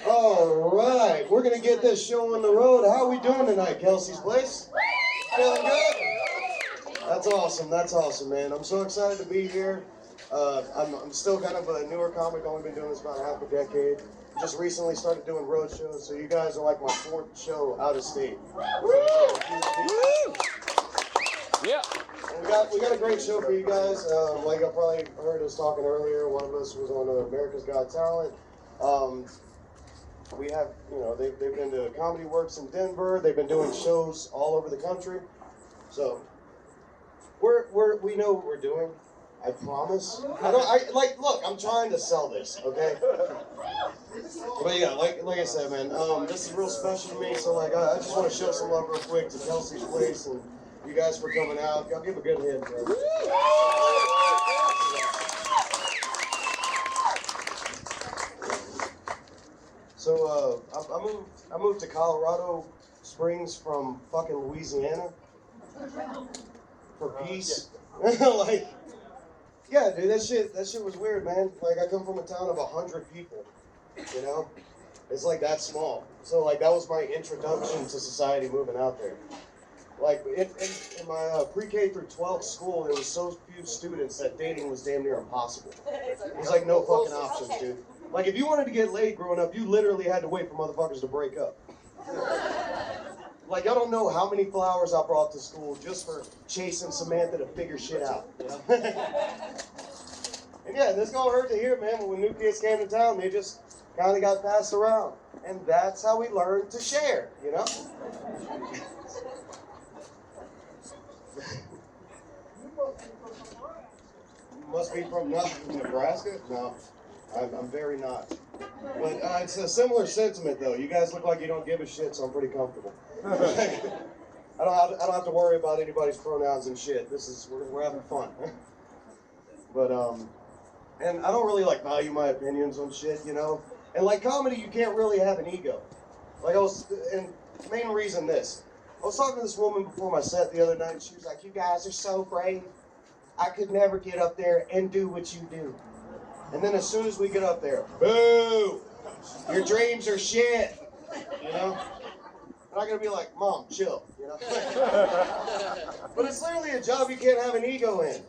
All right, we're gonna get this show on the road. How are we doing tonight, Kelsey's Place? Feeling good? That's awesome, man. I'm so excited to be here. I'm still kind of a newer comic. Only been doing this about half a decade. Just recently started doing road shows, so you guys are like my fourth show out of state. Yeah. We got a great show for you guys. Like I probably heard us talking earlier, one of us was on America's Got Talent. We have, they've been to Comedy Works in Denver. They've been doing shows all over the country. So we know what we're doing. I promise. Look, I'm trying to sell this, okay? But yeah, like I said, man, this is real special to me. So I just want to show some love real quick to Kelsey's Place and you guys for coming out. I'll give a good hand, bro. So I moved to Colorado Springs from fucking Louisiana for peace. Yeah, dude, that shit was weird, man. Like, I come from a town of 100 people, It's like that small. So that was my introduction to society moving out there. Like in my pre-K through 12 school, there was so few students that dating was damn near impossible. It was like no fucking options, dude. Like if you wanted to get laid growing up, you literally had to wait for motherfuckers to break up. Like, y'all don't know how many flowers I brought to school just for chasing Samantha to figure shit out, And yeah, this gonna hurt to hear, man, but when new kids came to town, they just kind of got passed around. And that's how we learned to share, Must be from Nebraska? No, I'm very not. But it's a similar sentiment, though. You guys look like you don't give a shit, so I'm pretty comfortable. I don't have to worry about anybody's pronouns and shit. We're having fun. But and I don't really value my opinions on shit, And like comedy, you can't really have an ego. And main reason this. I was talking to this woman before my set the other night, and she was like, "You guys are so brave. I could never get up there and do what you do." And then as soon as we get up there, boo! Your dreams are shit, I'm not gonna be like, "Mom, chill," But it's literally a job you can't have an ego in.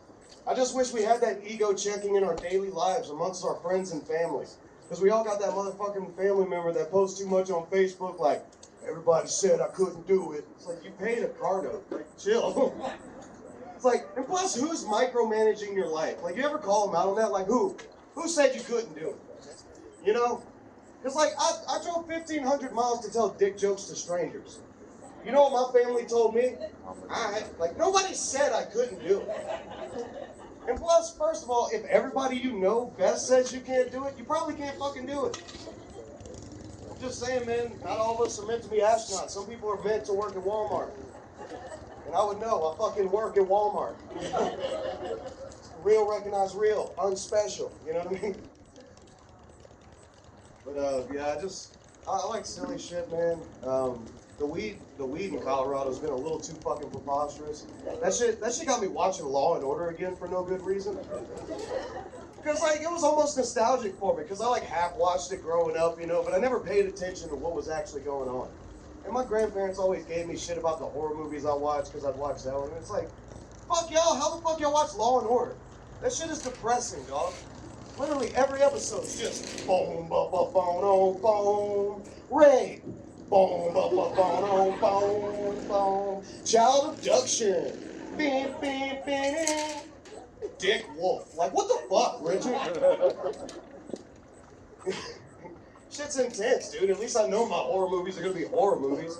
I just wish we had that ego checking in our daily lives amongst our friends and families. Because we all got that motherfucking family member that posts too much on Facebook, like, "Everybody said I couldn't do it." It's like, you paid a car note, chill. It's like, and plus, who's micromanaging your life? You ever call them out on that? Like, who? Who said you couldn't do it? Because, I drove 1,500 miles to tell dick jokes to strangers. You know what my family told me? Nobody said I couldn't do it. And plus, first of all, if everybody you know best says you can't do it, you probably can't fucking do it. I'm just saying, man, not all of us are meant to be astronauts. Some people are meant to work at Walmart. And I would know, I fucking work at Walmart. Real recognize real, unspecial, you know what I mean? But yeah, I like silly shit, man. The weed in Colorado's been a little too fucking preposterous. That shit got me watching Law and Order again for no good reason. Because it was almost nostalgic for me, because I half watched it growing up, but I never paid attention to what was actually going on. And my grandparents always gave me shit about the horror movies I watched, because I'd watch that one. And it's like, fuck y'all, how the fuck y'all watch Law and Order? That shit is depressing, dog. Literally every episode is just boom, ba ba boom, boom, rape, boom, ba ba boom, boom, boom, child abduction, bing, bing, bing, Dick Wolf. What the fuck, Richard? Shit's intense, dude. At least I know my horror movies are gonna be horror movies.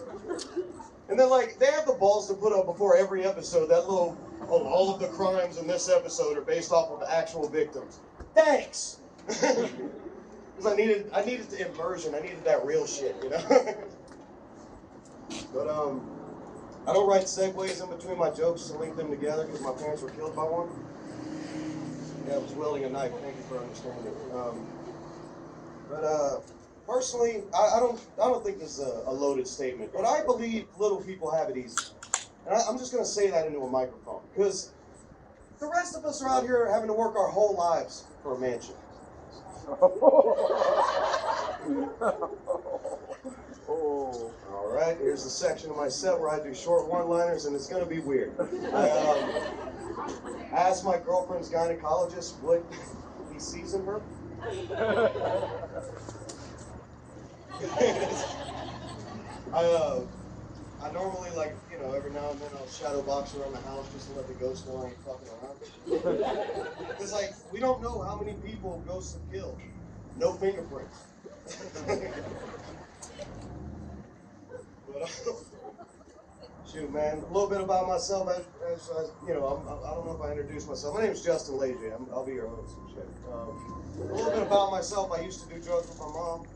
And then, they have the balls to put up before every episode that little, all of the crimes in this episode are based off of actual victims. Thanks! Because I needed the immersion. I needed that real shit, But, I don't write segues in between my jokes to link them together because my parents were killed by one. Yeah, I was wielding a knife. Thank you for understanding. But personally, I don't think this is a loaded statement, but I believe little people have it easy. And I'm just going to say that into a microphone, because the rest of us are out here having to work our whole lives for a mansion. Oh. All right, here's the section of my set where I do short one-liners, and it's going to be weird. I asked my girlfriend's gynecologist what he sees in her. I normally, like, you know, every now and then I'll shadow box around the house just to let the ghost know I ain't fucking around. Because, like, we don't know how many people ghosts have killed. No fingerprints. But, shoot, man, a little bit about myself. As you know, I don't know if I introduced myself. My name is Justin Leger. I'll be your host and shit. A little bit about myself. I used to do drugs with my mom.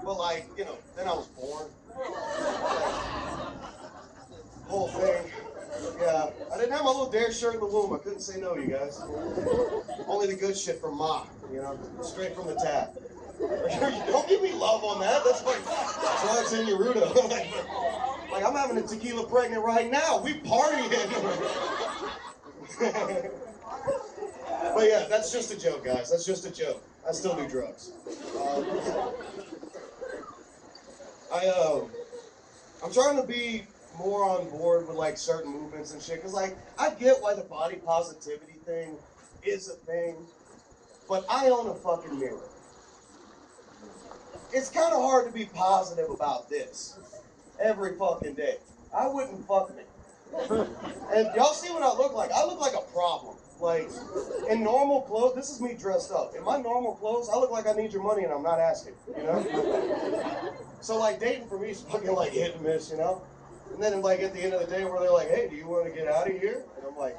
But, like, you know, then I was born. Whole thing. Yeah, I didn't have my little dare shirt in the womb. I couldn't say no, you guys. Only the good shit from Ma, you know, straight from the tap. Don't give me love on that. That's like drugs in Naruto. Like, I'm having a tequila pregnant right now. We partying. But yeah, that's just a joke, guys. That's just a joke. I still do drugs. I'm trying to be more on board with like certain movements and shit, cause like I get why the body positivity thing is a thing, but I own a fucking mirror. It's kind of hard to be positive about this every fucking day. I wouldn't fuck me. And y'all see what I look like? I look like a problem. Like, in normal clothes, this is me dressed up. In my normal clothes, I look like I need your money and I'm not asking, you know? So, like, dating for me is fucking, like, hit and miss, you know? And then, like, at the end of the day where they're like, hey, do you want to get out of here? And I'm like,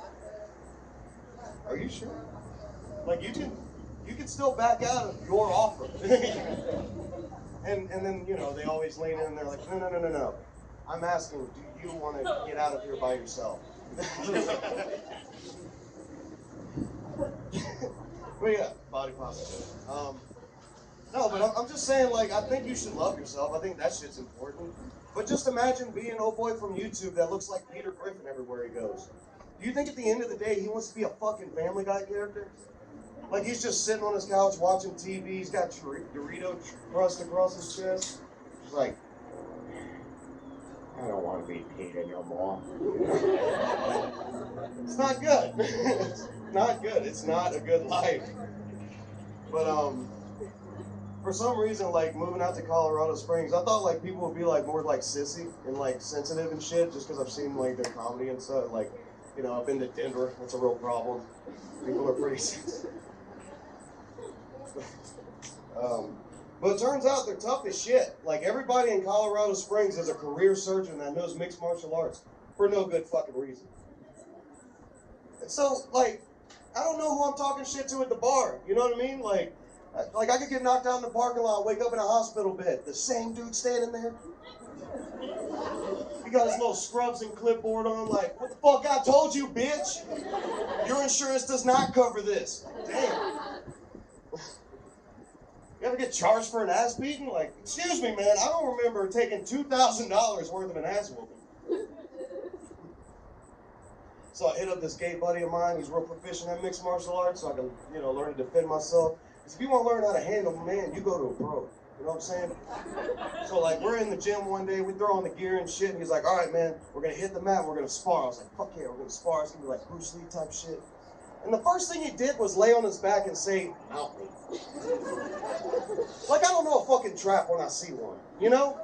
are you sure? Like, you can still back out of your offer. And then, you know, they always lean in and they're like, no. I'm asking, do you want to get out of here by yourself? But yeah, body positivity. No, but I'm just saying, like, I think you should love yourself. I think that shit's important. But just imagine being an old boy from YouTube that looks like Peter Griffin everywhere he goes. Do you think at the end of the day he wants to be a fucking Family Guy character? Like, he's just sitting on his couch watching TV. He's got Dorito crust across his chest. He's like, I don't want to be Peter no more. It's not good. It's not good. It's not a good life. But, for some reason, like, moving out to Colorado Springs, I thought, like, people would be, like, more, like, sissy and, like, sensitive and shit, just because I've seen, like, their comedy and stuff. Like, you know, I've been to Denver. That's a real problem. People are pretty sensitive. But it turns out they're tough as shit. Like, everybody in Colorado Springs is a career surgeon that knows mixed martial arts for no good fucking reason. And so, like, I don't know who I'm talking shit to at the bar. You know what I mean? Like I could get knocked out in the parking lot, wake up in a hospital bed. The same dude standing there. He got his little scrubs and clipboard on, like, what the fuck I told you, bitch? Your insurance does not cover this. Damn. You ever get charged for an ass beating? Like, excuse me, man, I don't remember taking $2,000 worth of an ass whooping. So I hit up this gay buddy of mine who's real proficient at mixed martial arts, so I can, you know, learn to defend myself. Because if you want to learn how to handle a man, you go to a pro. You know what I'm saying? So, like, we're in the gym one day, we throw on the gear and shit, and he's like, all right, man, we're going to hit the mat, we're going to spar. I was like, fuck yeah, we're going to spar. It's going to be like Bruce Lee type shit. And the first thing he did was lay on his back and say, mount me. Like, I don't know a fucking trap when I see one, you know?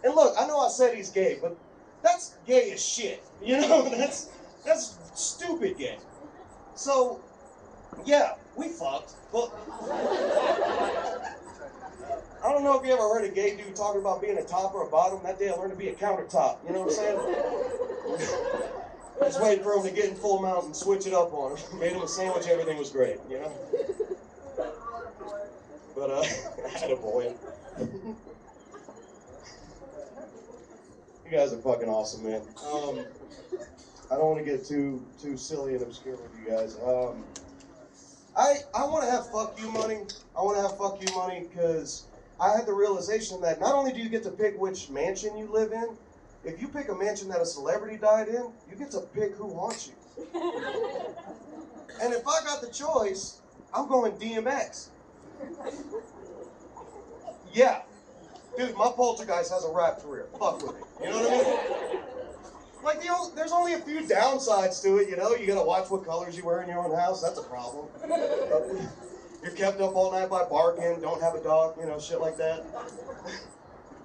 And look, I know I said he's gay, but that's gay as shit, you know? That's stupid gay. So, yeah, we fucked, but I don't know if you ever heard a gay dude talking about being a top or a bottom. That day I learned to be a countertop, you know what I'm saying? Just waiting for him to get in full mount and switch it up on him. Made him a sandwich, everything was great, you know? But, attaboy. You guys are fucking awesome, man. I don't want to get too silly and obscure with you guys. I want to have fuck you money. I want to have fuck you money because I had the realization that not only do you get to pick which mansion you live in, if you pick a mansion that a celebrity died in, you get to pick who haunts you. And if I got the choice, I'm going DMX. Yeah. Dude, my poltergeist has a rap career. Fuck with it. You know what I mean? Like, there's only a few downsides to it, you know? You gotta watch what colors you wear in your own house. That's a problem. You're kept up all night by barking, don't have a dog, you know, shit like that.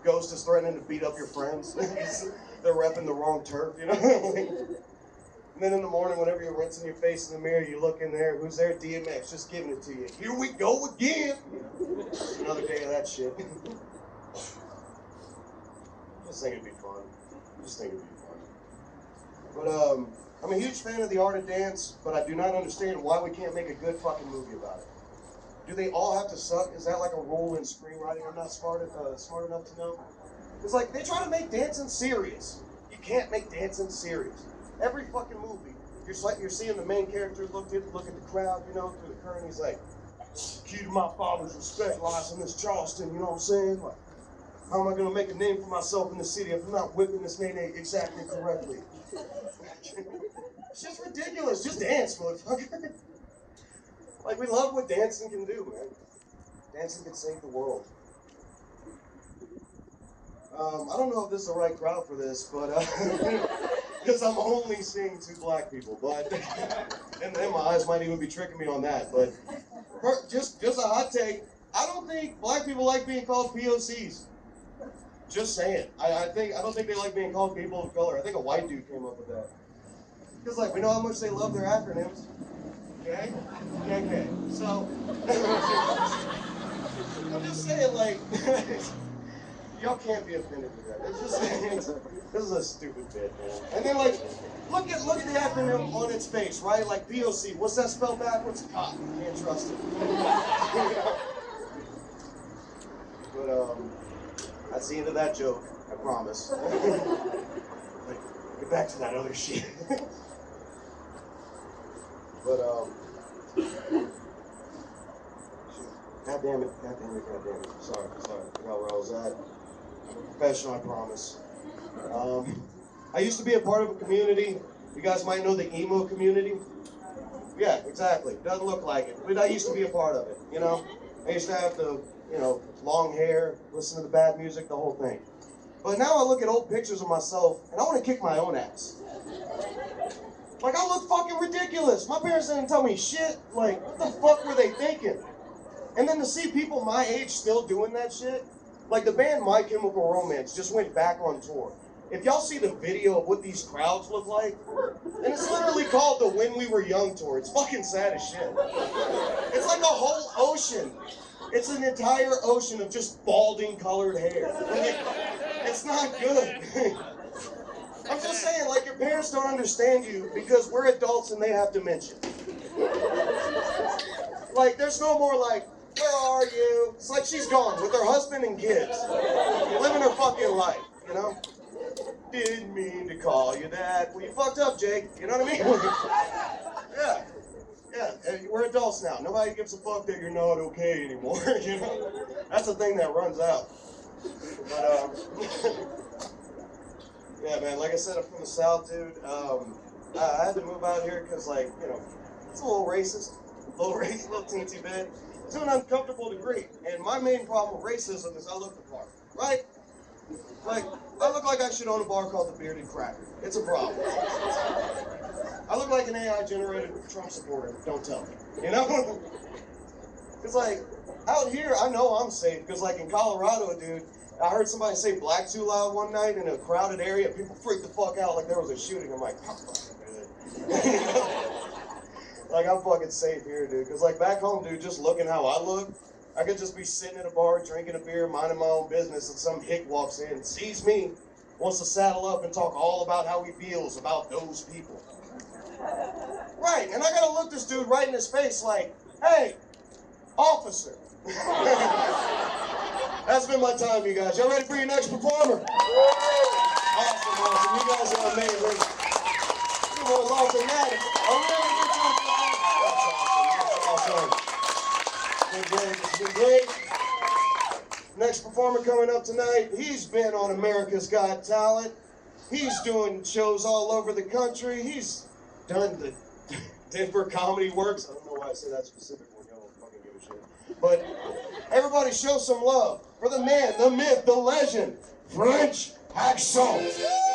Ghost is threatening to beat up your friends. They're repping the wrong turf, you know? And then in the morning, whenever you're rinsing your face in the mirror, you look in there, who's there? DMX, just giving it to you. Here we go again! Another day of that shit. Just think it'd be fun. Just think it'd be fun. But, I'm a huge fan of the art of dance, but I do not understand why we can't make a good fucking movie about it. Do they all have to suck? Is that like a rule in screenwriting I'm not smart enough to know? It's like, they try to make dancing serious. You can't make dancing serious. Every fucking movie, you're seeing the main character look at the crowd, you know, through the curtain. He's like, key to my father's respect lies in this Charleston, you know what I'm saying? Like, how am I gonna make a name for myself in the city if I'm not whipping this name exactly correctly? It's just ridiculous. Just dance, motherfucker. Like, we love what dancing can do, man. Dancing can save the world. I don't know if this is the right crowd for this, but because I'm only seeing 2 black people, but and then my eyes might even be tricking me on that. But just a hot take. I don't think black people like being called POCs. Just saying. I don't think they like being called people of color. I think a white dude came up with that. Because, like, we know how much they love their acronyms. Okay? Okay. So, I'm just saying, like, y'all can't be offended with that. It's just, this is a stupid bit, man. And then, like, look at the acronym on its face, right? Like, POC. What's that spelled backwards? Cotton. Can't trust it. But, that's the end of that joke, I promise. Like, get back to that other shit. But, God damn it. Sorry. I forgot where I was at. I'm a professional, I promise. I used to be a part of a community. You guys might know the emo community. Yeah, exactly. Doesn't look like it. But I used to be a part of it, you know? I used to have the, you know, long hair, listen to the bad music, the whole thing. But now I look at old pictures of myself, and I want to kick my own ass. Like, I look fucking ridiculous. My parents didn't tell me shit. Like, what the fuck were they thinking? And then to see people my age still doing that shit, like the band My Chemical Romance just went back on tour. If y'all see the video of what these crowds look like, and it's literally called the When We Were Young tour. It's fucking sad as shit. It's like a whole ocean. It's an entire ocean of just balding colored hair. It's not good. I'm just saying, like, your parents don't understand you because we're adults and they have dementia. Like, there's no more like, where are you? It's like she's gone with her husband and kids. Living her fucking life, you know? Didn't mean to call you that. Well, you fucked up, Jake. You know what I mean? Yeah, we're adults now. Nobody gives a fuck that you're not okay anymore, you know? That's the thing that runs out. But, yeah, man, like I said, I'm from the South, dude. I had to move out here because, like, you know, it's a little racist, a little teensy bit, to an uncomfortable degree. And my main problem with racism is I look the part, right? Like, I look like I should own a bar called the Bearded Cracker. It's a problem. I look like an AI-generated Trump supporter. Don't tell me, you know? Because, like, out here, I know I'm safe. Because, like, in Colorado, dude, I heard somebody say black too loud one night in a crowded area. People freaked the fuck out like there was a shooting. I'm like, I'm fucking good. Like, I'm fucking safe here, dude. Because, like, back home, dude, just looking how I look, I could just be sitting at a bar, drinking a beer, minding my own business, and some hick walks in, sees me, wants to saddle up and talk all about how he feels about those people. Right, and I gotta look this dude right in his face like, hey, officer. That's been my time, you guys. Y'all ready for your next performer? Awesome. You guys are amazing. more love than that. A really good one. That's awesome. That's awesome. It's been great. It's been great. Next performer coming up tonight, he's been on America's Got Talent. He's doing shows all over the country. He's done the Denver Comedy Works. I don't know why I say that specific one. Y'all don't fucking give a shit. But everybody show some love for the man, the myth, the legend, French Hacksaw.